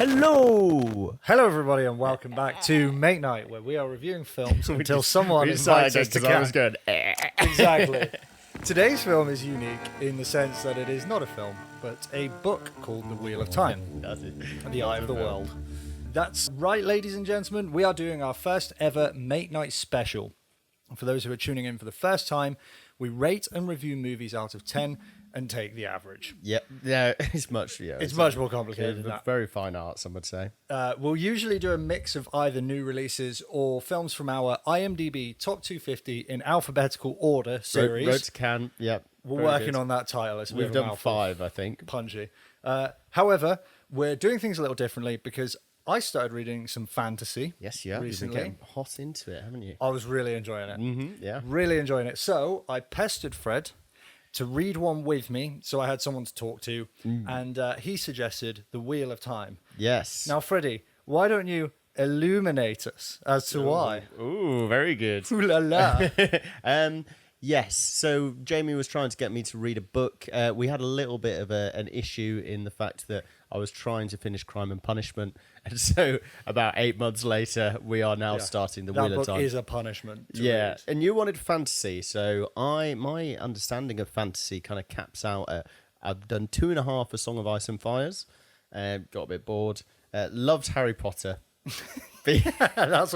Hello! Hello, everybody, and welcome back to Mate Night, where we are reviewing films until someone invites us to I was going, Exactly. Today's film is unique in the sense that it is not a film, but a book called The Wheel of Time, The Eye of the World. That's right, ladies and gentlemen, we are doing our first ever Mate Night special. For those who are tuning in for the first time, we rate and review movies out of 10 and take the average. Yep. Yeah, it's much more complicated than that. Very fine art, some would say. We'll usually do a mix of either new releases or films from our IMDb Top 250 in alphabetical order series. Road to Cannes, yep. We're working on that title. We've done 5, I think. Punchy. However, we're doing things a little differently because I started reading some fantasy. Yes, you have. Recently. You've been getting hot into it, haven't you? I was really enjoying it. Mm-hmm, yeah. Really enjoying it. So I pestered Fred to read one with me, so I had someone to talk to, and he suggested The Wheel of Time. Yes. Now, Freddie, why don't you illuminate us as to why? Ooh, very good. Ooh la la. Yes, so Jamie was trying to get me to read a book. We had a little bit of an issue in the fact that I was trying to finish Crime and Punishment, and so about 8 months later, we are now starting The Wheel of Time. That book is a punishment. Yeah, and you wanted fantasy, so my understanding of fantasy kind of caps out at, I've done 2.5 A Song of Ice and Fires, got a bit bored, loved Harry Potter. Big fan of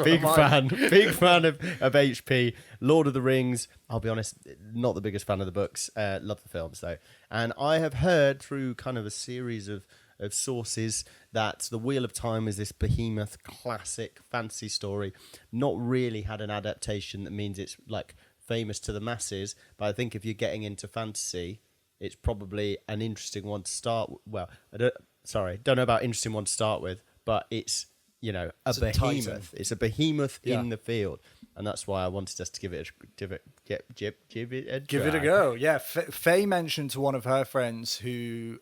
HP. Lord of the Rings, I'll be honest, not the biggest fan of the books. Love the films though, and I have heard through kind of a series of sources that The Wheel of Time is this behemoth classic fantasy story, not really had an adaptation that means it's like famous to the masses, but I think if you're getting into fantasy, it's probably an interesting one to start. Well, don't know about interesting one to start with, but it's a behemoth. It's a behemoth in the field, and that's why I wanted us to give it a go. Yeah, Faye mentioned to one of her friends who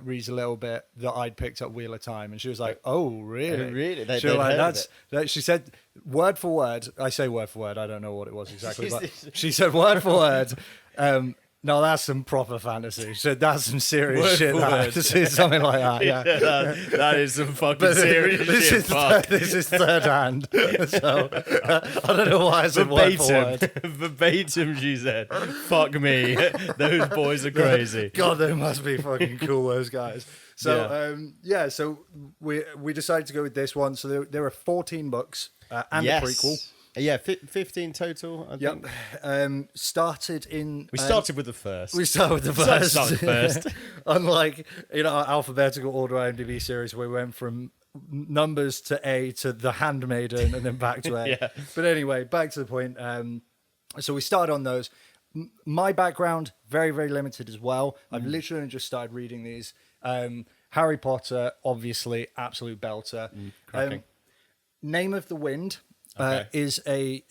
reads a little bit that I'd picked up Wheel of Time, and she was like, "Oh, really? Really?" She was like, that. She said word for word. I say word for word. I don't know what it was exactly, but she said word for word. No, that's some proper fantasy. So that's some serious shit. Something like that. Yeah, that is some fucking serious shit. This is third hand. So I don't know why I said word for word. Verbatim, she said, "Fuck me, those boys are crazy." God, they must be fucking cool, those guys. So so we decided to go with this one. So there are 14 books and a prequel. Yeah, 15 total, I think. We started with the first. We started with the first. Started first. Unlike, our alphabetical order IMDb series, where we went from numbers to A to The Handmaiden and then back to A. Yeah. But anyway, back to the point. So we started on those. My background, very, very limited as well. I've literally just started reading these. Harry Potter, obviously, absolute belter. Name of the Wind. It's a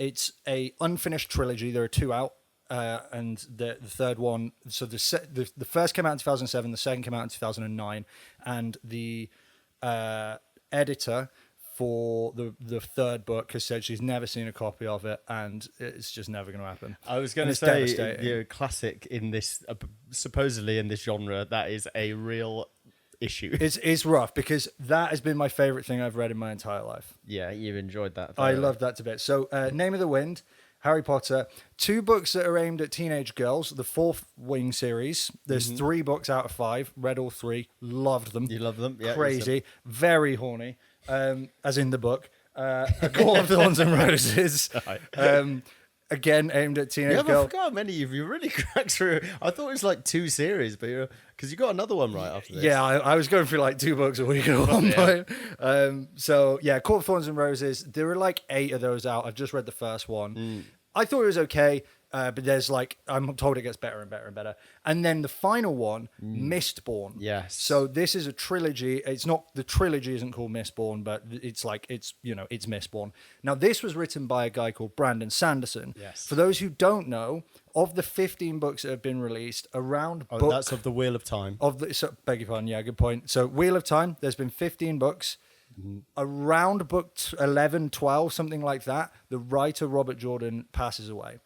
unfinished trilogy. There are 2 out, and the third one. So the first came out in 2007, the second came out in 2009, and the editor for the third book has said she's never seen a copy of it, and it's just never going to happen. I was going to say, classic in this, supposedly in this genre, that is a real issue. It's rough because that has been my favorite thing I've read in my entire life. Yeah, you've enjoyed that. I loved that to bits. So, Name of the Wind, Harry Potter, 2 books that are aimed at teenage girls. The 4th Wing series. There's 3 books out of 5. Read all 3. Loved them. You love them? Yeah. Crazy. Very horny. As in the book. A Court of Thorns and Roses. Again, aimed at teenage girls. I forgot how many you really cracked through. I thought it was like 2 series, but because you got another one right after this. Yeah, I was going through like 2 books a week at one point. Court of Thorns and Roses. There were like 8 of those out. I've just read the first one. I thought it was okay, but there's I'm told it gets better and better and better. And then the final one, Mistborn. Yes. So this is a trilogy. It's not, the trilogy isn't called Mistborn, but it's Mistborn. Now this was written by a guy called Brandon Sanderson. Yes. For those who don't know, of the 15 books that have been released, that's of the Wheel of Time. Beg your pardon, yeah, good point. So Wheel of Time, there's been 15 books. Around book 11, 12, something like that, the writer Robert Jordan passes away.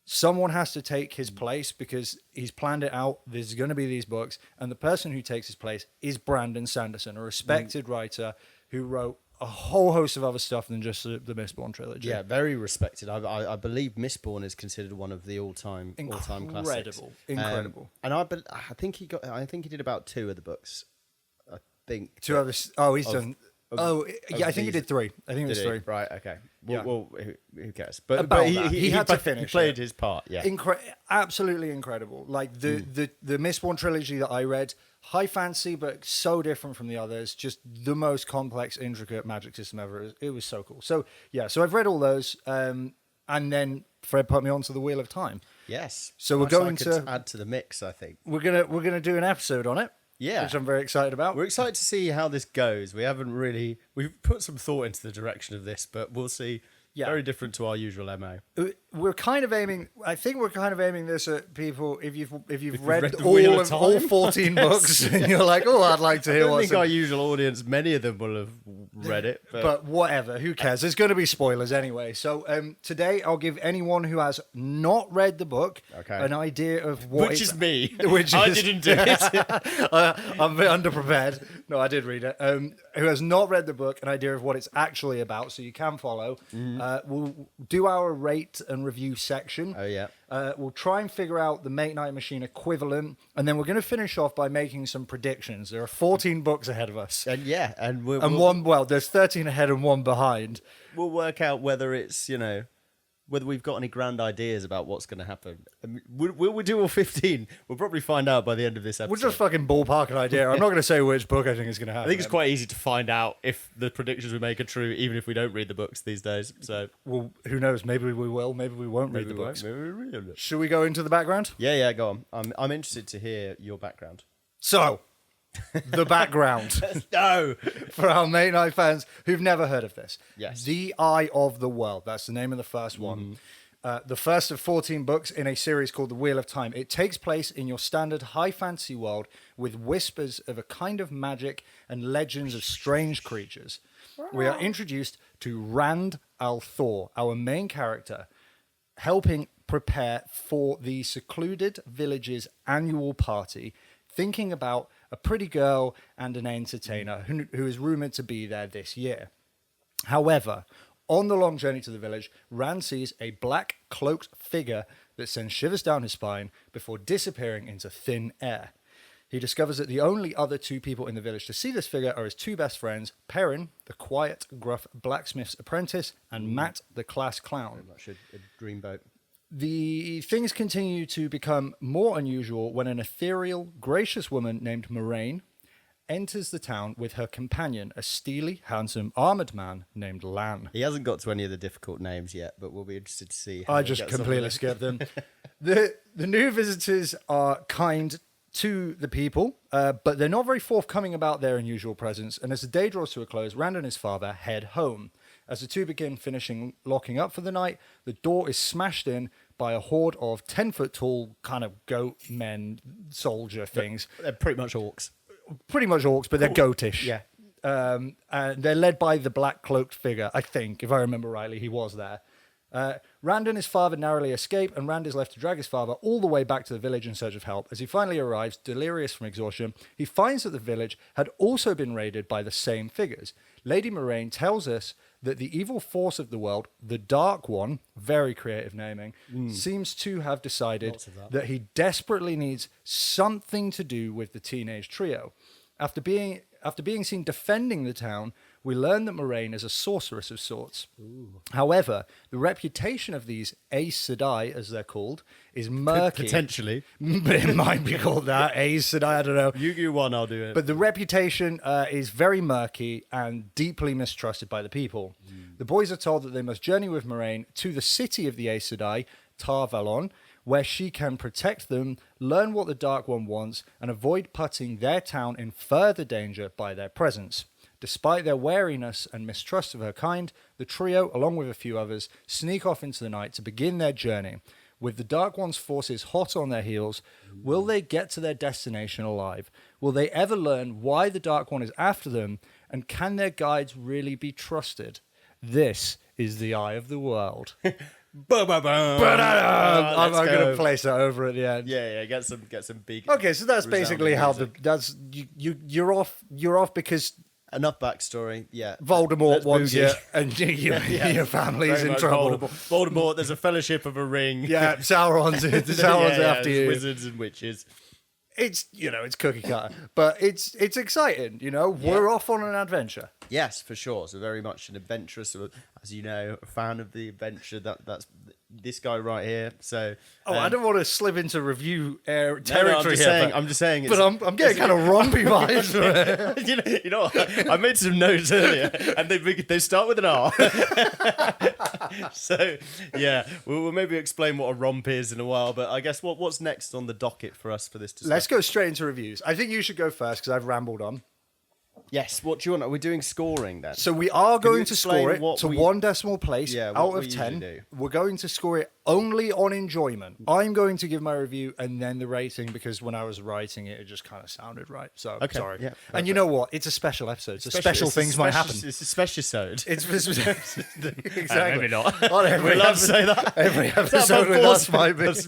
Someone has to take his place because he's planned it out. There's going to be these books. And the person who takes his place is Brandon Sanderson, a respected writer who wrote a whole host of other stuff than just the Mistborn trilogy. Yeah, very respected. I believe Mistborn is considered one of the all-time classics. Incredible. And I think he did about 2 of the books. I think Two others. Oh, he's done. of I think he did 3. I think it was 3. Right, okay. Yeah. Well, who cares? But About that. He had to finish He played it. his part, yeah. Absolutely incredible. Like the Mistborn trilogy that I read, high fantasy, but so different from the others. Just the most complex, intricate magic system ever. It was so cool. So yeah, so I've read all those, and then Fred put me onto the Wheel of Time. Yes. So we're going to add to the mix, I think. We're gonna do an episode on it. Yeah. Which I'm very excited about. We're excited to see how this goes. We've put some thought into the direction of this, but we'll see. Yeah. Very different to our usual MO. We're kind of aiming. I think we're kind of aiming this at people. If you've read the all Wheel of all Time. 14 books, and you're like, oh, I'd like to I hear don't what's think our usual audience, many of them will have read it. But whatever, who cares? There's going to be spoilers anyway. So today I'll give anyone who has not read the book an idea of what. Which is me. I didn't do it. I'm a bit underprepared. No, I did read it. Who has not read the book, an idea of what it's actually about, so you can follow. We'll do our rate and review section. Oh, yeah. We'll try and figure out the Make Night Machine equivalent, and then we're going to finish off by making some predictions. There are 14 books ahead of us. There's 13 ahead and 1 behind. We'll work out whether it's, whether we've got any grand ideas about what's going to happen. Will we do all 15? We'll probably find out by the end of this episode. We'll just fucking ballpark an idea. I'm not going to say which book I think is going to happen. I think it's quite easy to find out if the predictions we make are true, even if we don't read the books these days. So, well, who knows? Maybe we will. Maybe we won't read the books. Maybe we will. Should we go into the background? Yeah, go on. I'm interested to hear your background. So, the background. No! For our Make Night fans who've never heard of this. Yes. The Eye of the World. That's the name of the first one. The first of 14 books in a series called The Wheel of Time. It takes place in your standard high fantasy world with whispers of a kind of magic and legends of strange creatures. We are introduced to Rand al'Thor, our main character, helping prepare for the secluded village's annual party, thinking about a pretty girl and an entertainer who is rumored to be there this year. However, on the long journey to the village, Rand sees a black cloaked figure that sends shivers down his spine before disappearing into thin air. He discovers that the only other 2 people in the village to see this figure are his 2 best friends, Perrin, the quiet, gruff blacksmith's apprentice, and Matt, the class clown. Very much a dreamboat. The things continue to become more unusual when an ethereal, gracious woman named Moraine enters the town with her companion, a steely, handsome, armored man named Lan. He hasn't got to any of the difficult names yet, but we'll be interested to see. I just completely skipped them. The new visitors are kind to the people, but they're not very forthcoming about their unusual presence. And as the day draws to a close, Rand and his father head home. As the 2 begin locking up for the night, the door is smashed in by a horde of 10-foot tall kind of goat men, soldier things. They're pretty much orcs. Pretty much orcs, but they're goatish. Yeah. And they're led by the black cloaked figure, I think, if I remember rightly, he was there. Rand and his father narrowly escape, and Rand is left to drag his father all the way back to the village in search of help. As he finally arrives, delirious from exhaustion, he finds that the village had also been raided by the same figures. Lady Moraine tells us that the evil force of the world, the Dark One, very creative naming, seems to have decided that he desperately needs something to do with the teenage trio. After being seen defending the town, we learn that Moraine is a sorceress of sorts. Ooh. However, the reputation of these Aes Sedai, as they're called, is murky. Potentially. It might be called that, Aes Sedai, I don't know. You do one, I'll do it. But the reputation is very murky and deeply mistrusted by the people. The boys are told that they must journey with Moraine to the city of the Aes Sedai, Tar Valon, where she can protect them, learn what the Dark One wants, and avoid putting their town in further danger by their presence. Despite their wariness and mistrust of her kind, the trio, along with a few others, sneak off into the night to begin their journey. With the Dark One's forces hot on their heels, will they get to their destination alive? Will they ever learn why the Dark One is after them? And can their guides really be trusted? This is the Eye of the World. Boom, boom, boom. I'm Let's going to go. place that over at the end. Yeah, get some big. Okay, so that's basically how music. you're off because Enough backstory. Yeah, Voldemort Let's wants boogie. you and your family's Very in much trouble. Voldemort. There's a Fellowship of a Ring. Yeah, Sauron's after you. Wizards and witches. It's it's cookie cutter, but it's exciting. We're off on an adventure. Yes, for sure. So very much an adventurous, as you know, a fan of the adventure. That's this guy right here. So I don't want to slip into review territory no, I'm just here, saying. I'm just saying. but I'm getting kind of rompy vibes from it. you know what? I made some notes earlier, and they start with an R. So yeah, we'll maybe explain what a romp is in a while. But I guess what's next on the docket for us for this discussion? Let's go straight into reviews. I think you should go first because I've rambled on. Yes. What do you want? Are we doing scoring then? So we are Can you going to score explain it to we- one decimal place Yeah, what out we of usually 10. do. We're going to score it only on enjoyment. I'm going to give my review and then the rating because when I was writing it, it just kind of sounded right. So Okay, sorry. yeah, And you know what? It's a special episode. So special things might happen. It's a special episode. It's exactly. Maybe not. On every We love to episode- say that. Every episode with us might be. It's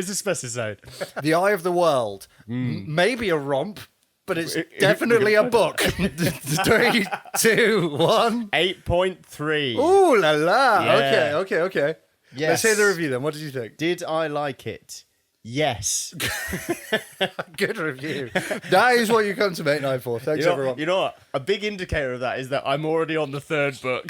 a special episode. The Eye of the World. Maybe a romp, but it's definitely a book. 3, 2, 1. 8.3. Ooh la la. Yeah. Okay. Yes. Let's hear the review then. What did you think? Did I like it? Yes. Good review. That is what you come to Mate Night for. Thanks, everyone. You know what? A big indicator of that is that I'm already on the third book.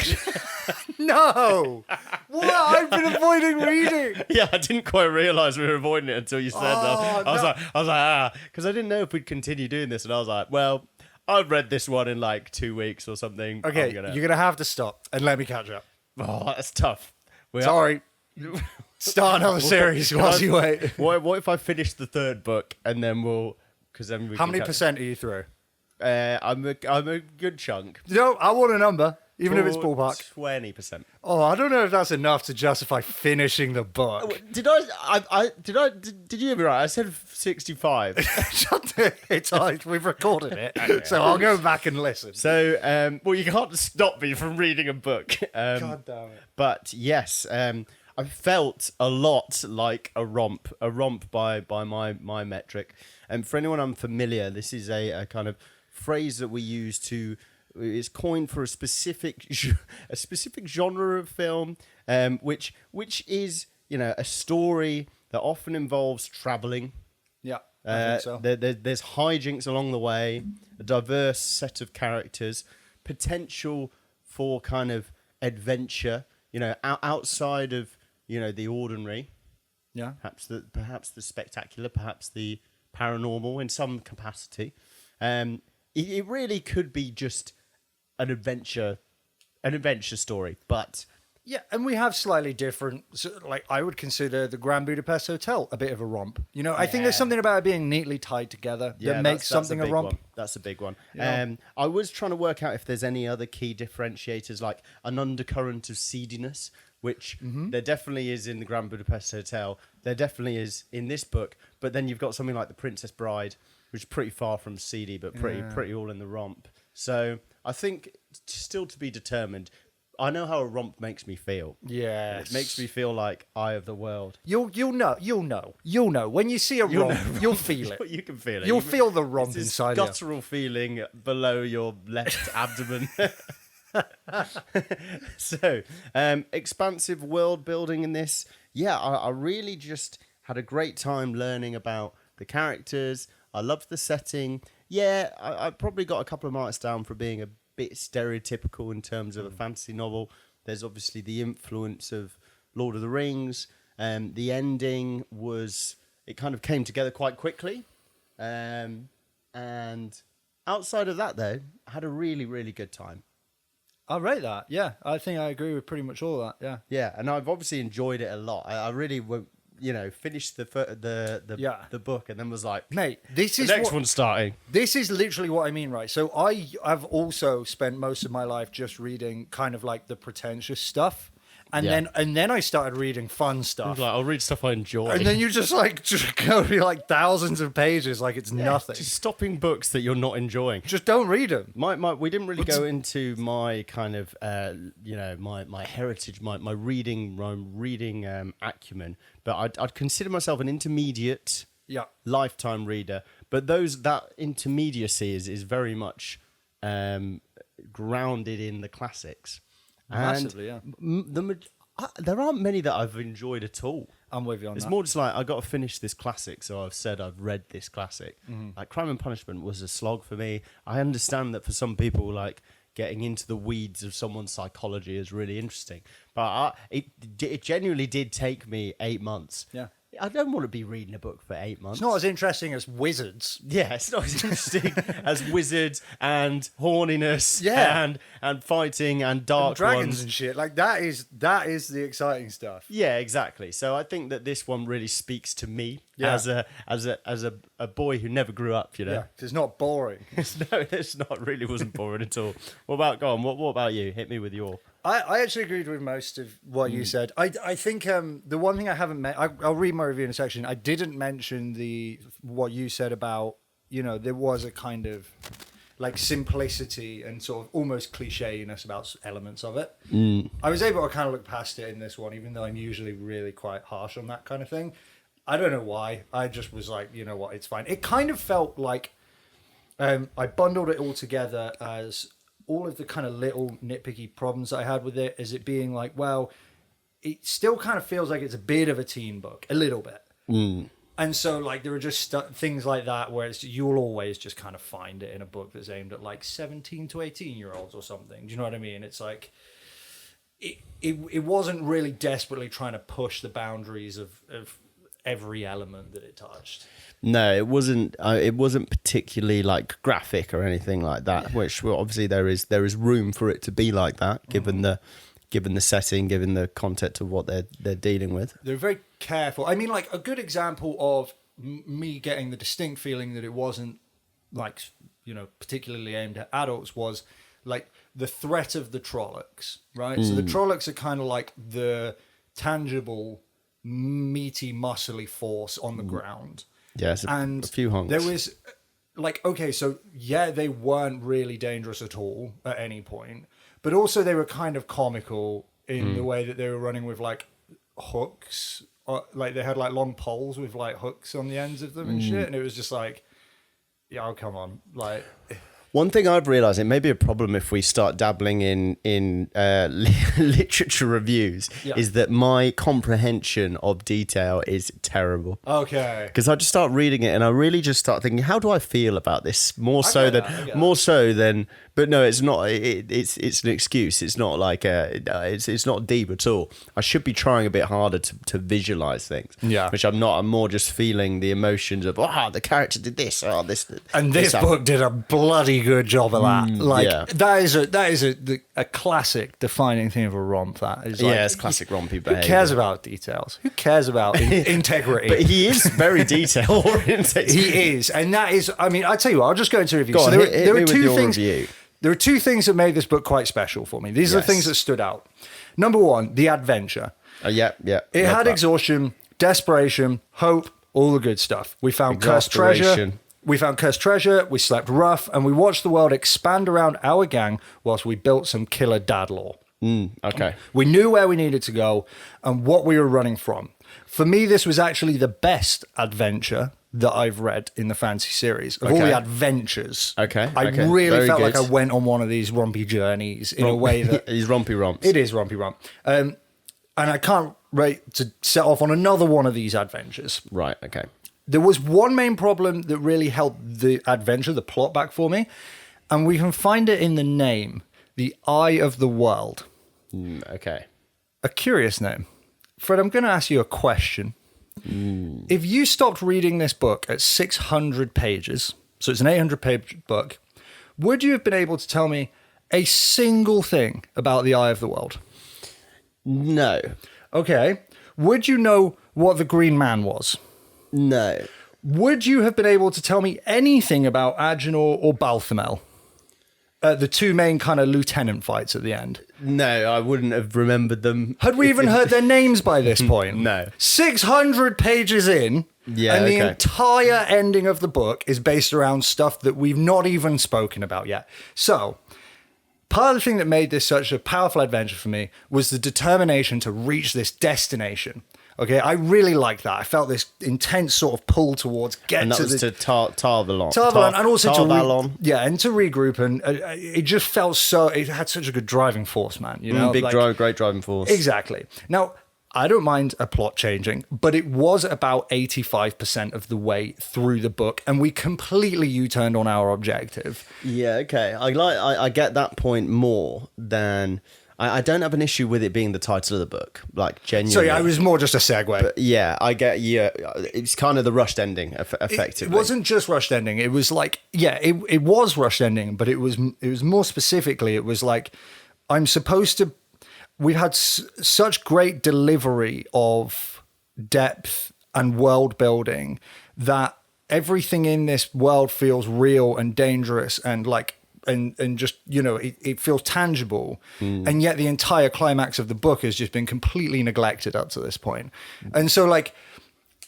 No! What? I've been avoiding reading. Yeah, I didn't quite realise we were avoiding it until you said that. I was no. like, because I didn't know if we'd continue doing this, and I was like, well, I've read this one in like 2 weeks or something. Okay, you're going to have to stop and let me catch up. Oh, that's tough. Sorry. Start another series whilst you wait. What if I finish the third book and then because then we How can many catch- percent are you through? I'm a good chunk. No, I want a number, even if it's ballpark. 20%. Oh, I don't know if that's enough to justify finishing the book. Did you hear me right? I said 65. Shut it. We've recorded it, so I'll go back and listen. So, well, you can't stop me from reading a book. God damn it. But yes, I felt a lot like a romp by my metric. And for anyone unfamiliar, this is a kind of phrase that we use is coined for a specific genre of film, which is a story that often involves traveling. Yeah, I think so. There's hijinks along the way, a diverse set of characters, potential for kind of adventure, outside of the ordinary, Yeah. perhaps the spectacular, perhaps the paranormal in some capacity. It really could be just an adventure story, but Yeah, and we have slightly different. So, like, I would consider the Grand Budapest Hotel a bit of a romp. I think there's something about it being neatly tied together that makes something a big romp. one. That's a big one. Yeah. I was trying to work out if there's any other key differentiators, like an undercurrent of seediness, which there definitely is in the Grand Budapest Hotel. There definitely is in this book. But then you've got something like The Princess Bride, which is pretty far from seedy, but pretty all in the romp. So I think still to be determined. I know how a romp makes me feel. Yes. It makes me feel like Eye of the World. You'll know when you see a romp. You'll feel it. You can feel it. You'll feel the romp It's this inside you. guttural feeling below your left abdomen. So, expansive world building in this. Yeah, I really just had a great time learning about the characters. I loved the setting. Yeah, I probably got a couple of marks down for being a bit stereotypical in terms of a fantasy novel. There's obviously the influence of Lord of the Rings. The ending it kind of came together quite quickly. And outside of that, though, I had a really, really good time. I rate that. Yeah, I think I agree with pretty much all of that. Yeah. Yeah, and I've obviously enjoyed it a lot. I really finished the book and then was like, Mate, this the is next one's starting. This is literally what I mean, right? So I've also spent most of my life just reading kind of like the pretentious stuff. And then I started reading fun stuff. Like, I'll read stuff I enjoy. And then you just go through like thousands of pages like it's nothing. Just stopping books that you're not enjoying. Just don't read them. We didn't really go into my kind of my heritage, my reading acumen, but I'd consider myself an intermediate lifetime reader. But that intermediacy is very much grounded in the classics. Massively, yeah. There aren't many that I've enjoyed at all. I'm with you on that. It's more just like, I got to finish this classic, so I've said I've read this classic. Like Crime and Punishment was a slog for me. I understand that for some people, like, getting into the weeds of someone's psychology is really interesting. But it genuinely did take me 8 months. Yeah. I don't want to be reading a book for 8 months. It's not as interesting as Wizards. Yeah, it's not as interesting as Wizards and horniness and fighting and dark and dragons ones. and shit. Like, that is the exciting stuff. Yeah, exactly. So I think that this one really speaks to me as a boy who never grew up, you know. Yeah, it's not boring. No, it's not. It really wasn't boring at all. What about you? Hit me with your... I actually agreed with most of what you said. I think the one thing I haven't I'll read my review in a section. I didn't mention what you said about, there was a kind of like simplicity and sort of almost clichéness about elements of it. I was able to kind of look past it in this one, even though I'm usually really quite harsh on that kind of thing. I don't know why. I just was like, you know what, it's fine. It kind of felt like I bundled it all together as all of the kind of little nitpicky problems that I had with it, is it being like, well, it still kind of feels like it's a bit of a teen book, a little bit. And so, like, there are just things like that where you'll always just kind of find it in a book that's aimed at like 17 to 18-year-olds or something. Do you know what I mean? It's like, it wasn't really desperately trying to push the boundaries of every element that it touched. No, it wasn't. It wasn't particularly like graphic or anything like that. Which, well, obviously there is room for it to be like that, given the setting, given the context of what they're dealing with. They're very careful. I mean, like, a good example of me getting the distinct feeling that it wasn't like, particularly aimed at adults was like the threat of the Trollocs, right? So the Trollocs are kind of like the tangible, meaty, muscly force on the ground. Yes, and a few hunks. There was like, okay, so yeah, they weren't really dangerous at all at any point, but also they were kind of comical in the way that they were running with like hooks, like they had like long poles with like hooks on the ends of them and shit, and it was just like, yeah, oh, come on, like. One thing I've realised, it may be a problem if we start dabbling in literature reviews, is that my comprehension of detail is terrible. Okay. Because I just start reading it and I really just start thinking, how do I feel about this? More so than, but no, it's not. It's an excuse. It's not like it's not deep at all. I should be trying a bit harder to visualise things. Yeah. Which I'm not. I'm more just feeling the emotions of, the character did this. This. And this book did a bloody good job of that. That is a classic defining thing of a romp. That is like, it's classic rompy behaviour. Who cares about details? Who cares about integrity? But he is very detail oriented. He is, and that is. I mean, I tell you what. I'll just go into review. Go on, there are two things. Review. There are two things that made this book quite special for me. These are the things that stood out. Number one, the adventure. Yeah. It had exhaustion, desperation, hope, all the good stuff. We found cursed treasure. We slept rough, and we watched the world expand around our gang whilst we built some killer dad lore. Okay. We knew where we needed to go and what we were running from. For me, this was actually the best adventure that I've read in the fantasy series of all the adventures. I really felt like I went on one of these rompy journeys in a way that he's rompy romps. It is rompy romp, and I can't wait to set off on another one of these adventures. Right. Okay. There was one main problem that really held the adventure, the plot back for me, and we can find it in the name, The Eye of the World. Okay. A curious name. Fred, I'm going to ask you a question. If you stopped reading this book at 600 pages, so it's an 800-page book, would you have been able to tell me a single thing about the Eye of the World? No. Okay. Would you know what the Green Man was? No. Would you have been able to tell me anything about Agenor or Balthamel? the two main kind of lieutenant fights at the end. No, I wouldn't have remembered them. Had we even heard their names by this point? No. 600 pages in, Yeah, and the okay. entire ending of the book is based around stuff that we've not even spoken about yet. So, part of the thing that made this such a powerful adventure for me was the determination to reach this destination. Okay, I really liked that. I felt this intense sort of pull towards And that to was the to Tarvalon. Tarvalon, and also Tarvalon. and to regroup, and it just felt so. It had such a good driving force, man. You know, Great driving force. Exactly. Now, I don't mind a plot changing, but it was about 85% of the way through the book, and we completely U-turned on our objective. Yeah, okay. I get that point more than I don't have an issue with it being the title of the book, like genuinely. So yeah, it was more just a segue. But yeah, I get you. It's kind of the rushed ending, effectively. It wasn't just rushed ending. It was like, yeah, it was rushed ending, but it was more specifically, it was like, I'm supposed to. We had such great delivery of depth and world building that everything in this world feels real and dangerous and like. And just, you know, it feels tangible. And yet the entire climax of the book has just been completely neglected up to this point. And so, like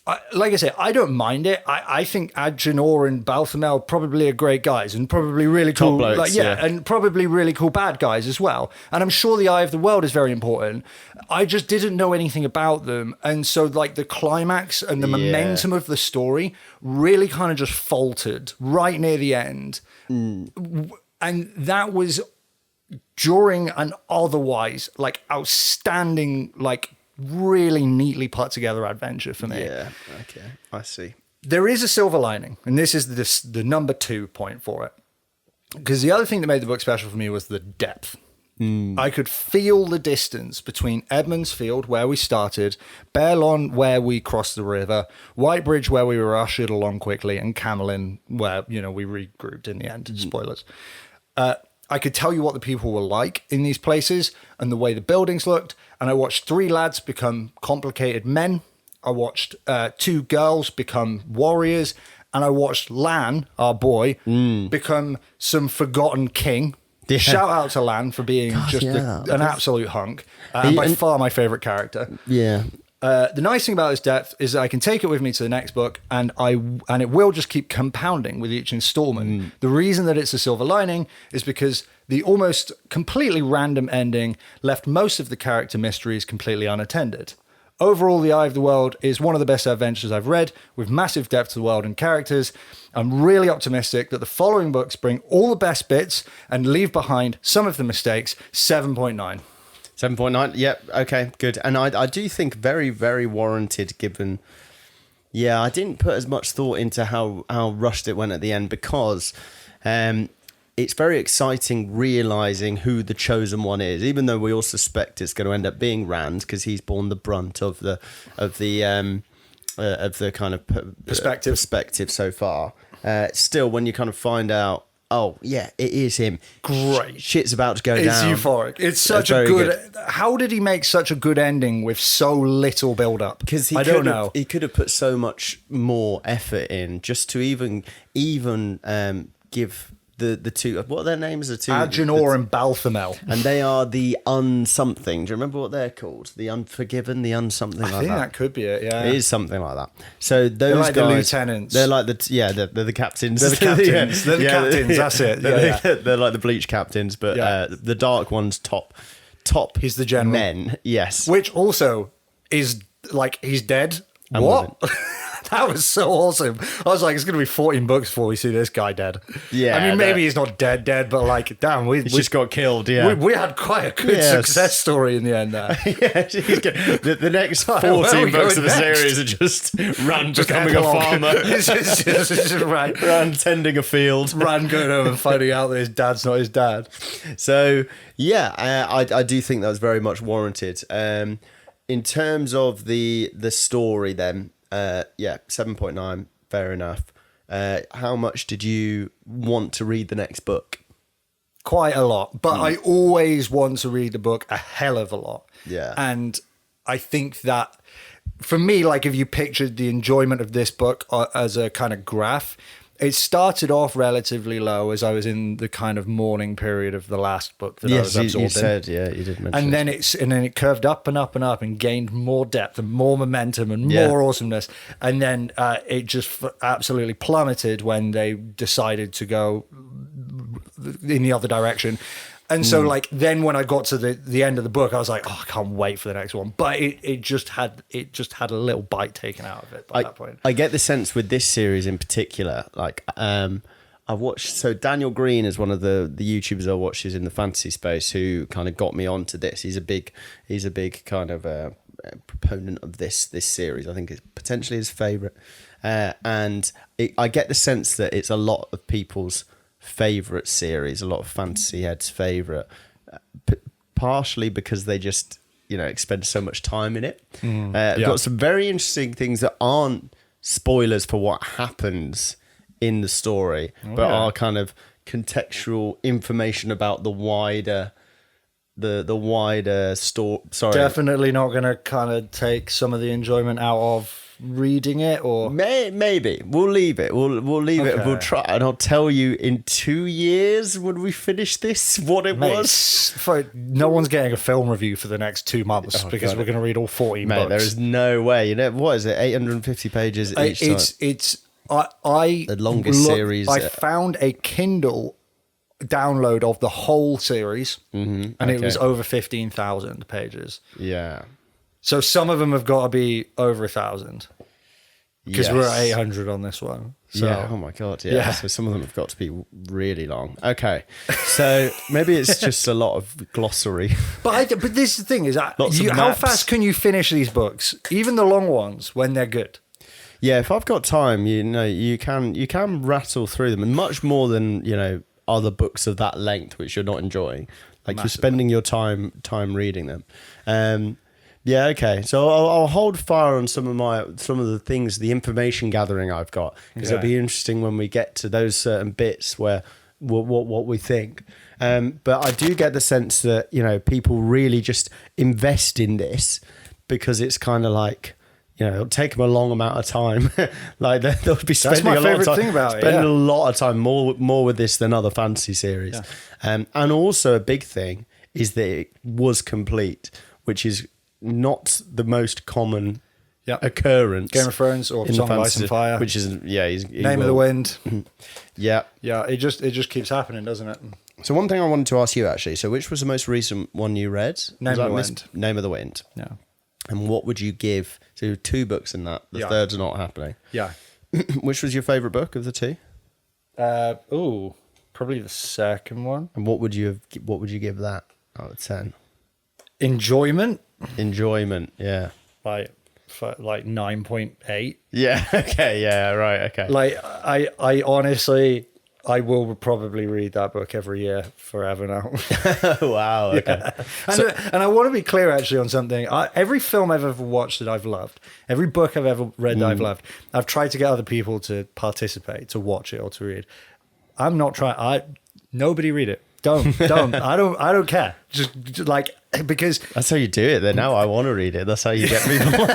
I say, I don't mind it. I think Agenor and Balthamel probably are great guys and probably really cool. Blokes, and probably really cool bad guys as well. And I'm sure the Eye of the World is very important. I just didn't know anything about them. And so, like, the climax and the momentum of the story really kind of just faltered right near the end. And that was during an otherwise like outstanding, like really neatly put together adventure for me. Yeah, okay, I see. There is a silver lining, and this is the number 2 point for it. Because the other thing that made the book special for me was the depth. I could feel the distance between Edmonds Field, where we started, Baerlon, where we crossed the river, Whitebridge, where we were ushered along quickly, and Camelin, where, you know, we regrouped in the end. Spoilers. I could tell you what the people were like in these places and the way the buildings looked. And I watched 3 lads become complicated men. I watched 2 girls become warriors. And I watched Lan, our boy, become some forgotten king. Yeah. Shout out to Lan for being an absolute hunk. And by far my favourite character. Yeah. The nice thing about this depth is that I can take it with me to the next book, and it will just keep compounding with each installment. The reason that it's a silver lining is because the almost completely random ending left most of the character mysteries completely unattended. Overall, The Eye of the World is one of the best adventures I've read, with massive depth to the world and characters. I'm really optimistic that the following books bring all the best bits and leave behind some of the mistakes. 7.9. 7.9. Yep. Okay. Good. And I do think very, very warranted. Given, yeah, I didn't put as much thought into how rushed it went at the end because, it's very exciting realizing who the chosen one is. Even though we all suspect it's going to end up being Rand because he's borne the brunt of the kind of perspective so far. Still, when you kind of find out. Oh, yeah, it is him. Great. Shit's about to go It's down. euphoric. It's such a good... How did he make such a good ending with so little build-up? Because I don't know. He could have put so much more effort in just to even give the two... What are their names? The two... Agenor and Balthamel. And they are the unsomething. Do you remember what they're called? The unforgiven, the unsomething like that. I think that could be it, yeah. It is something like that. So those they're like guys... the lieutenants. They're like the... they're the captains. They're the captains. They're the captains, that's it. Yeah. They're like the bleach captains, but the dark one's top... He's the general. Men, yes. Which also is like, he's dead. And what? That was so awesome. I was like, it's going to be 14 books before we see this guy dead. Yeah. I mean, maybe he's not dead, but like, damn, we just got killed, yeah. We had quite a good success story in the end there. Yeah, the next 14 books of the series are just Rand becoming a farmer. It's just Rand tending a field. Rand going home and finding out that his dad's not his dad. So, yeah, I do think that was very much warranted. In terms of the story then, 7.9, fair enough. How much did you want to read the next book? Quite a lot, but I always want to read the book a hell of a lot. Yeah. And I think that for me, like if you pictured the enjoyment of this book as a kind of graph, it started off relatively low as I was in the kind of mourning period of the last book that I was absorbed you in. said, yeah, you did mention. And then it curved up and up and up and gained more depth and more momentum and more awesomeness. And then it just absolutely plummeted when they decided to go in the other direction. And so, like, then when I got to the end of the book, I was like, oh, I can't wait for the next one. But it just had a little bite taken out of it by that point. I get the sense with this series in particular, like, I've watched, so Daniel Green is one of the YouTubers I watch who's in the fantasy space who kind of got me onto this. He's a big kind of proponent of this series. I think it's potentially his favorite. And I get the sense that it's a lot of people's favorite series, a lot of fantasy heads' favorite, partially because they just spend so much time in it. Got some very interesting things that aren't spoilers for what happens in the story, but are kind of contextual information about the wider story. Sorry, definitely not going to kind of take some of the enjoyment out of reading it, or maybe we'll leave it. We'll leave it. We'll try, and I'll tell you in 2 years when we finish this what it was. No one's getting a film review for the next 2 months because we're going to read all 14 books. There is no way. What is it? 850 pages each. It's the longest series. I found a Kindle download of the whole series, and it was over 15,000 pages. Yeah. So some of them have got to be over 1,000 because we're at 800 on this one. So, yeah. Oh my God. Yeah. So some of them have got to be really long. Okay. So maybe it's just a lot of glossary. But this is the thing is, how fast can you finish these books, even the long ones, when they're good? Yeah. If I've got time, you can rattle through them, and much more than other books of that length which you're not enjoying. Like you're spending your time reading them. Yeah, okay. So I'll hold fire on some of the things, the information gathering I've got, because it'll be interesting when we get to those certain bits where what we think. But I do get the sense that people really just invest in this because it's kind of like it'll take them a long amount of time. Like they'll be spending a lot of time. Thing about spending a lot of time more with this than other fantasy series. Yeah. And also a big thing is that it was complete, which is not the most common occurrence. Game of Thrones or Song of Ice and Fire, which is Name of the Wind. yeah. It just keeps happening, doesn't it? So one thing I wanted to ask you actually. So which was the most recent one you read? Name of the Wind. Name of the Wind. Yeah. And what would you give? So 2 books in that. The third's not happening. Yeah. Which was your favourite book of the 2? Probably the second one. And what would you give that out of 10? Enjoyment, yeah. Like 9.8. Yeah. Okay. Yeah. Right. Okay. Like I honestly, I will probably read that book every year forever now. Wow. Okay. Yeah. And I want to be clear actually on something. Every film I've ever watched that I've loved, every book I've ever read that I've loved, I've tried to get other people to participate, to watch it or to read. I'm not trying. Nobody read it. Don't. I don't care. Just like, because that's how you do it. Then now I want to read it. That's how you get people.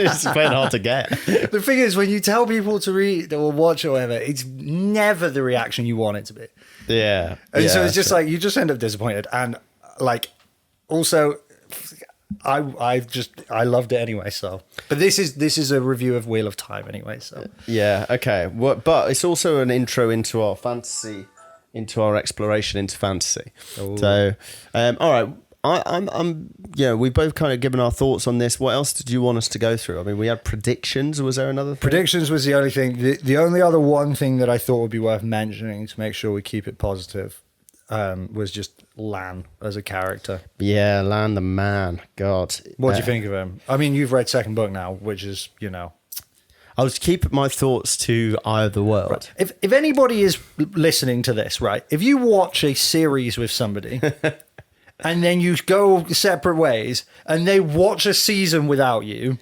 It's playing hard to get. The thing is, when you tell people to read or watch or whatever, it's never the reaction you want it to be. Yeah. And so it's just like you just end up disappointed. And like, also, I loved it anyway. So, but this is a review of Wheel of Time anyway. So yeah. Okay. But it's also an intro into our fantasy. Into our exploration into fantasy. Ooh. So, all right. I'm. We've both kind of given our thoughts on this. What else did you want us to go through? I mean, we had predictions. Was there another thing? Predictions was the only thing. The only other one thing that I thought would be worth mentioning to make sure we keep it positive was just Lan as a character. Yeah, Lan the man. God. What do you think of him? I mean, you've read second book now, which is, I'll just keep my thoughts to Eye of the World. Right. If anybody is listening to this, right, if you watch a series with somebody and then you go separate ways and they watch a season without you.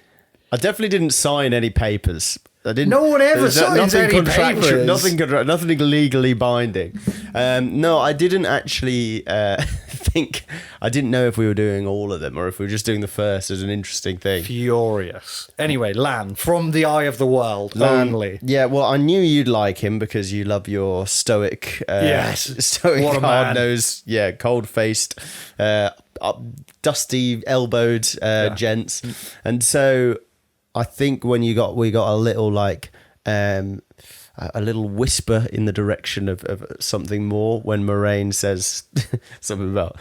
I definitely didn't sign any papers. I didn't. No one ever signs any papers. Nothing legally binding. No, I didn't actually think I didn't know if we were doing all of them or if we were just doing the first as an interesting thing. Furious. Anyway, Lan, from the eye of the world only. Yeah, well, I knew you'd like him because you love your stoic, stoic, What a man. hard-nosed, cold-faced, dusty elbowed gents, and so I think when we got a little like a little whisper in the direction of something more when Moraine says something about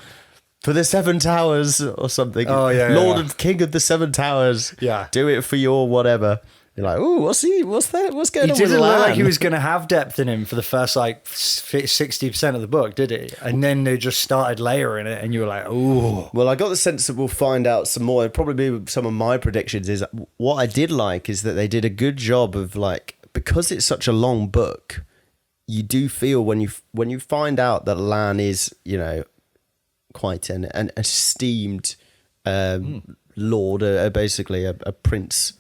for the Seven Towers or something. Oh yeah, Lord and King of the Seven Towers. Yeah, do it for your whatever. You're like, oh, what's that? What's going on? He with didn't look Lan? like he was going to have depth in him for the first like 60% of the book, did he? And then they just started layering it, and you were like, ooh. Well, I got the sense that we'll find out some more. It'll probably be some of my predictions. Is what I did like is that they did a good job of like, because it's such a long book, you do feel when you find out that Lan is, quite an esteemed lord, basically a prince.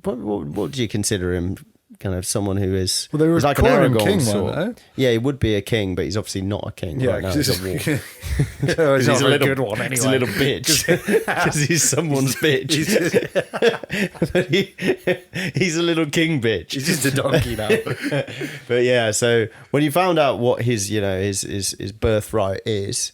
What do you consider him? Kind of someone who is, well, they were he's like an calling him Aragorn king, sort. weren't Yeah, he would be a king, but he's obviously not a king right now. He's a wolf. He's He's not a a little good one anyway. He's a little bitch because he's someone's bitch. But he's a little king bitch. He's just a donkey now. But yeah, so when you found out what his birthright is,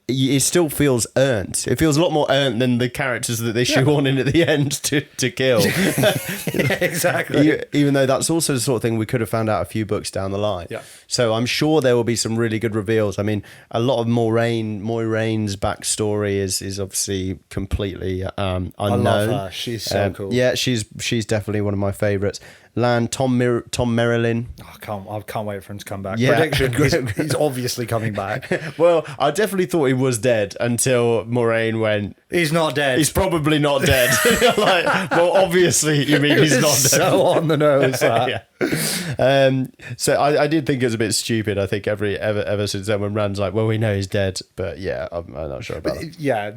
it still feels earned. It feels a lot more earned than the characters that they shoehorn in at the end to kill. Yeah, exactly. Even though that's also the sort of thing we could have found out a few books down the line. Yeah. So I'm sure there will be some really good reveals. I mean, a lot of Moiraine's backstory is obviously completely unknown. I love her. She's so cool. Yeah, she's definitely one of my favourites. Lan, Tom Merrilin. Oh, I can't wait for him to come back. Yeah. Prediction, he's obviously coming back. Well, I definitely thought he was dead until Moraine went, He's not dead. he's probably not dead. Like, well, obviously you mean he's not dead. So on the nose. That. Yeah. So I did think it was a bit stupid. I think ever since then when Rand's like, well, we know he's dead, but yeah, I'm not sure about that. Yeah,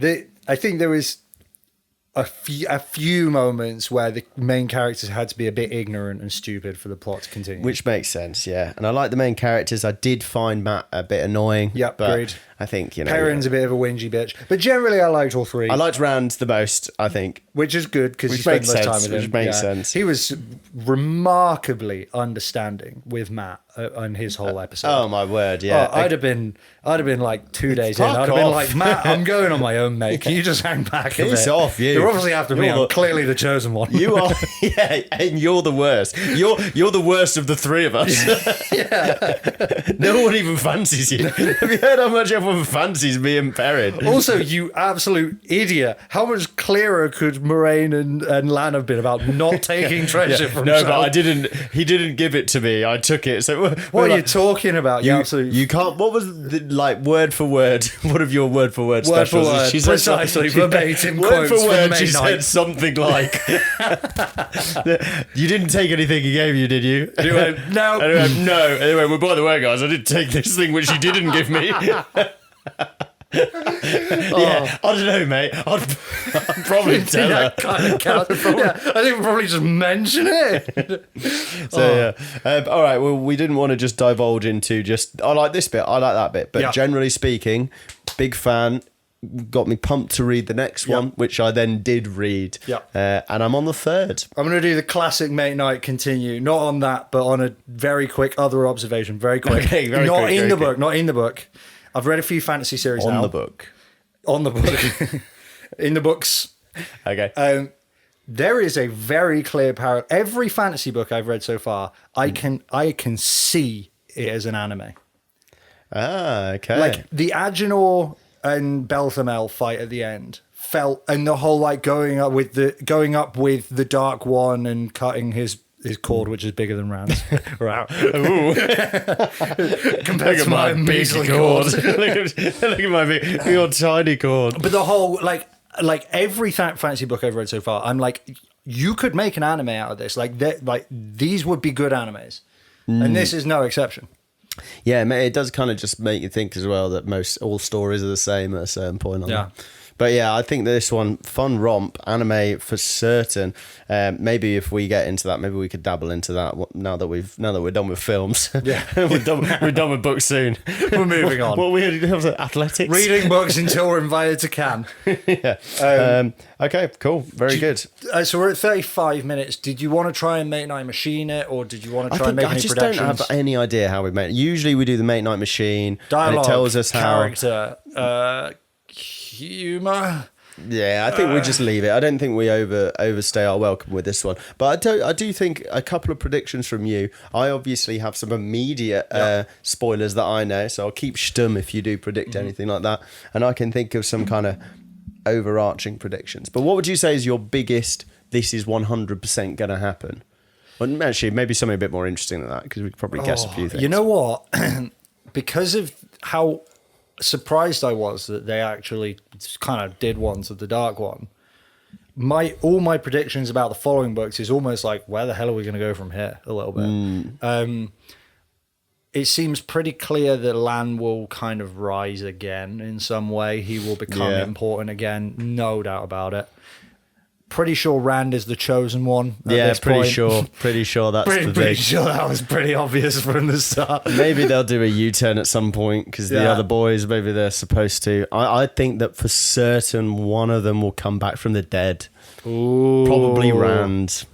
I think there was a few moments where the main characters had to be a bit ignorant and stupid for the plot to continue. Which makes sense, yeah. And I like the main characters. I did find Matt a bit annoying. Yep, but agreed. I think, Perrin's a bit of a whingy bitch. But generally, I liked all three. I liked Rand the most, I think. Which is good because you Which spent makes less time sense, with him. which makes sense. He was remarkably understanding with Matt on his whole episode. Oh, my word, yeah. I'd have been like 2 days in. Fuck I'd have been off. like, Matt, I'm going on my own, mate. Can you just hang back a Piss bit? off, you. You're obviously after me. You're I'm clearly the chosen one. You are, yeah, and you're the worst. You're the worst of the three of us. Yeah. No one even fancies you. Have you heard how much everyone fancies me and Perrin? Also, you absolute idiot. How much clearer could Moraine and Lan have been about not taking treasure from No, himself? but I didn't. He didn't give it to me. I took it. So What are you talking about? You can't. What was the, like word for word? One of your word for word Word for specials? word, She said precisely, some- verbatim Word quotes for word. from She May said Night. something like, "You didn't take anything he gave you, did you?" And he went, no. And he went, no. Anyway, well, by the way, guys, I did take this thing which he didn't give me. Yeah, I don't know, mate. I'd probably tell her. Kind of counts. Yeah, I think we'll probably just mention it. So yeah, all right. Well, we didn't want to just divulge into just. I like this bit. I like that bit. But Yeah. generally speaking, big fan. Got me pumped to read the next one, which I then did read. Yeah. And I'm on the third. I'm going to do the classic Mate Night continue. Not on that, but on a very quick other observation. Very quick. Okay, very not quick, in very the quick. book. Not in the book. I've read a few fantasy series now. On the book. On the book. In the books. Okay. There is a very clear parallel. Every fantasy book I've read so far, I can see it as an anime. Okay. Like the Agenor and Belthamel fight at the end felt, and the whole like going up with the Dark One and cutting his cord, which is bigger than Rand's. Wow. Compared to my measly cord. look at my your tiny cord. But the whole like every fantasy book I've read so far, I'm like, you could make an anime out of this. Like these would be good animes, and this is no exception. Yeah, it does kind of just make you think as well that all stories are the same at a certain point on that. But yeah, I think this one, fun romp, anime for certain. Maybe if we get into that, maybe we could dabble into that now that we're done with films. Yeah. we're done with books soon. We're moving on. What we had to do was athletics. Reading books until we're invited to Cannes. Yeah. Okay, cool. Very good. So we're at 35 minutes. Did you want to try and Mate Night Machine it, or did you want to try and make I any just predictions? don't have any idea how we make it. Usually we do the Mate Night Machine. Dialogue, and it tells us how. character, humor. Yeah, I think we just leave it. I don't think we overstay our welcome with this one. But I do think a couple of predictions from you. I obviously have some immediate spoilers that I know, so I'll keep stum if you do predict anything like that. And I can think of some kind of overarching predictions. But what would you say is your biggest, this is 100% going to happen? Well, actually, maybe something a bit more interesting than that, because we could probably guess a few things. You know what? Because of how surprised I was that they actually kind of did one to the Dark One, all my predictions about the following books is almost like, where the hell are we going to go from here? A little bit. It seems pretty clear that Lan will kind of rise again in some way. He will become important again, no doubt about it. Pretty sure Rand is the chosen one. Pretty sure that's pretty sure that was pretty obvious from the start. Maybe they'll do a U-turn at some point because the other boys, maybe they're supposed to. I think that for certain one of them will come back from the dead. Ooh. Probably Rand.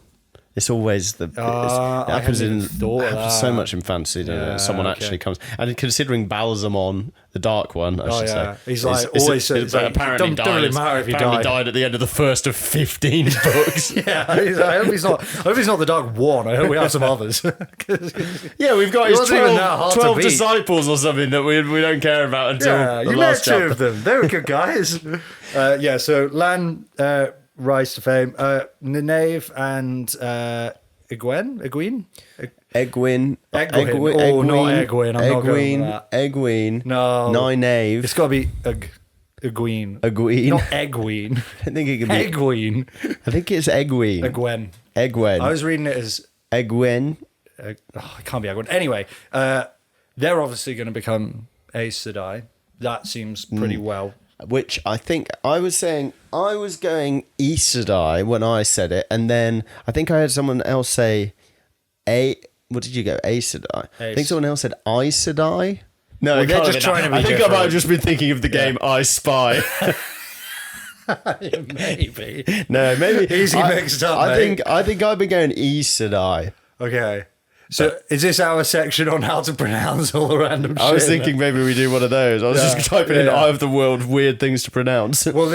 It's always it happens so much in fantasy, doesn't it? Someone actually comes, and considering Balsamon, the dark one, I should say, he's like always. Apparently, don't really matter if he died at the end of the first of 15 books. I hope he's not the Dark One. I hope we have some others. Yeah, we've got his 12 beat. disciples or something that we don't care about until the you last met chapter. two of them. They were good guys. So Lan. Rise to fame. Nynaeve and Egwene. Egwene. Oh, not Egwene. I'm not going with that. Egwene. No. Nynaeve. It's got to be Egwene. Egwene. Not Egwene. I think it could be Egwene. I think it's Egwene. Egwene. I was reading it as Egwene. It can't be Egwene. Anyway, they're obviously going to become Aes Sedai. That seems pretty well. Which I think I was saying I was going Aes Sedai when I said it, and then I think I heard someone else say what did you go? Aes Sedai. I think someone else said Aes Sedai. No, well, they're just trying to be I think different. I might have just been thinking of the game I Spy. Maybe. No, maybe easy mixed up. I think I've been going Aes Sedai. Okay. So is this our section on how to pronounce all the random shit? I was thinking maybe we do one of those. I was just typing in Eye of the World, weird things to pronounce. Well,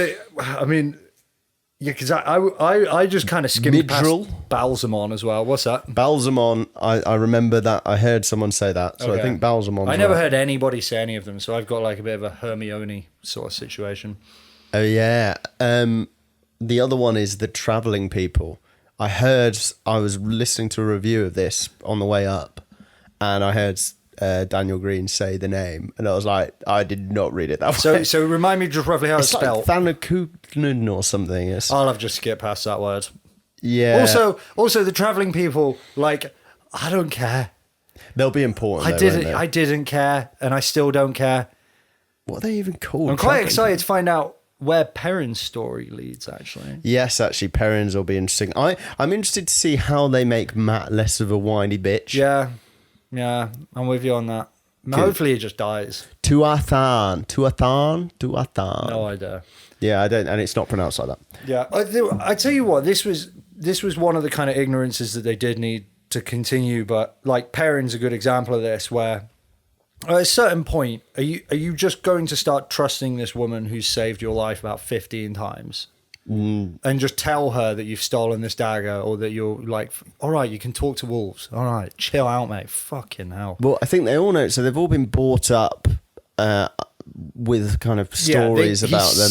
because I just kind of skimmed past Balsamon as well. What's that? Balsamon, I remember that. I heard someone say that. So I think Balsamon. I never heard anybody say any of them, so I've got like a bit of a Hermione sort of situation. Oh, yeah. The other one is the travelling people. I was listening to a review of this on the way up, and I heard Daniel Green say the name, and I was like, I did not read it that way. So remind me just roughly how it's spelled. Like Thanakunen or something. I'll have just skipped past that word. Yeah. Also the travelling people, like, I don't care. They'll be important. I didn't care, and I still don't care. What are they even called? I'm quite excited to find out where Perrin's story leads, actually. Yes, actually, Perrin's will be interesting. I'm interested to see how they make Matt less of a whiny bitch. Yeah, I'm with you on that. Hopefully he just dies. Tuathan. No idea. Yeah, I don't, and it's not pronounced like that. Yeah, I tell you what, this was one of the kind of ignorances that they did need to continue, but like Perrin's a good example of this, where at a certain point, are you just going to start trusting this woman who's saved your life about 15 times? And just tell her that you've stolen this dagger, or that you're like, all right, you can talk to wolves. All right, chill out, mate. Fucking hell. Well, I think they all know. So they've all been brought up with kind of stories about them.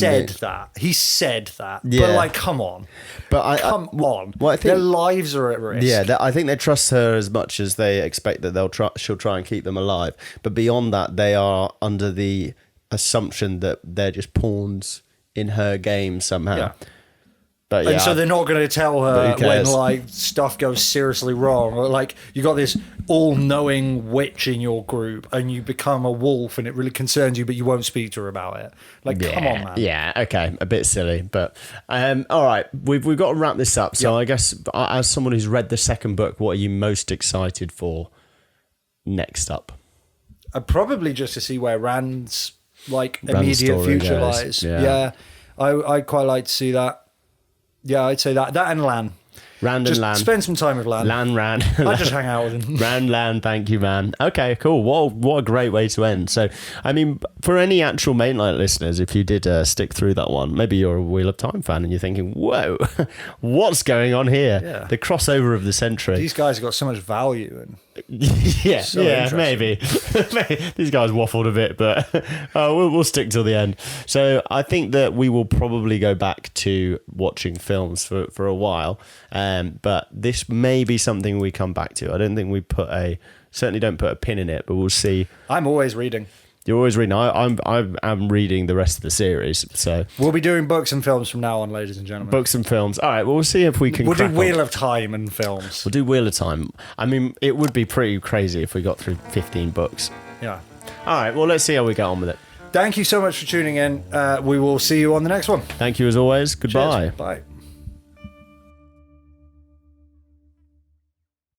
He said that. Yeah. But like, come on. Come on. Well, I think their lives are at risk. Yeah, I think they trust her as much as they expect that she'll try and keep them alive. But beyond that, they are under the assumption that they're just pawns in her game somehow. But yeah, and so they're not going to tell her But who when cares? like stuff goes seriously wrong, or like you got this all-knowing witch in your group, and you become a wolf, and it really concerns you, but you won't speak to her about it. Like, come on, man. Yeah, okay, a bit silly, but all right, we've got to wrap this up. So I guess as someone who's read the second book, what are you most excited for next up? Probably just to see where Rand's like Rand's immediate story future goes. lies. Yeah. I'd quite like to see that. Yeah, I'd say that and Lan. Rand Just and Lan. spend some time with Lan. Ran. I just hang out with him. Lan, thank you, man. Okay, cool. What a great way to end. So, I mean, for any actual Mainlight listeners, if you did stick through that one, maybe you're a Wheel of Time fan and you're thinking, whoa, what's going on here? Yeah. The crossover of the century. These guys have got so much value, and yeah, So maybe. These guys waffled a bit, but we'll stick till the end. So I think that we will probably go back to watching films for a while, but this may be something we come back to. I don't think we certainly don't put a pin in it, but we'll see. I'm always reading. You're always reading. I'm reading the rest of the series. So We'll be doing books and films from now on, ladies and gentlemen. books and films. All right. Well, we'll see if we can. We'll do crack on. Wheel of Time and films. We'll do Wheel of Time. I mean, it would be pretty crazy if we got through 15 books. Yeah. All right. Well, let's see how we get on with it. Thank you so much for tuning in. We will see you on the next one. Thank you as always. Goodbye. Cheers. Bye.